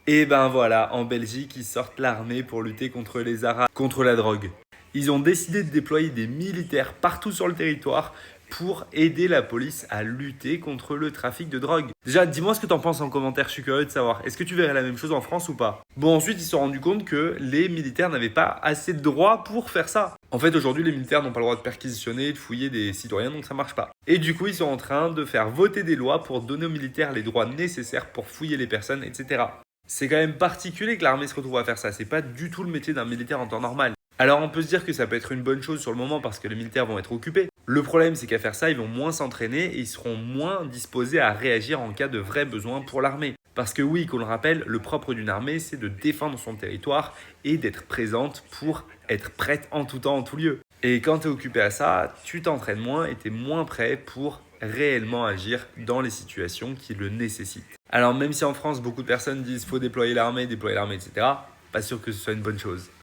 Et ben voilà, en Belgique, ils sortent l'armée pour lutter contre les Arabes, contre la drogue. Ils ont décidé de déployer des militaires partout sur le territoire pour aider la police à lutter contre le trafic de drogue. Déjà, dis-moi ce que t'en penses en commentaire, je suis curieux de savoir. Est-ce que tu verrais la même chose en France ou pas? Bon, ensuite, ils se sont rendus compte que les militaires n'avaient pas assez de droits pour faire ça. En fait, aujourd'hui, les militaires n'ont pas le droit de perquisitionner, de fouiller des citoyens, donc ça marche pas. Et du coup, ils sont en train de faire voter des lois pour donner aux militaires les droits nécessaires pour fouiller les personnes, etc. C'est quand même particulier que l'armée se retrouve à faire ça. C'est pas du tout le métier d'un militaire en temps normal. Alors on peut se dire que ça peut être une bonne chose sur le moment parce que les militaires vont être occupés. Le problème c'est qu'à faire ça, ils vont moins s'entraîner et ils seront moins disposés à réagir en cas de vrais besoins pour l'armée. Parce que oui, qu'on le rappelle, le propre d'une armée c'est de défendre son territoire et d'être présente pour être prête en tout temps, en tout lieu. Et quand tu es occupé à ça, tu t'entraînes moins et tu es moins prêt pour réellement agir dans les situations qui le nécessitent. Alors même si en France beaucoup de personnes disent faut déployer l'armée, etc., pas sûr que ce soit une bonne chose.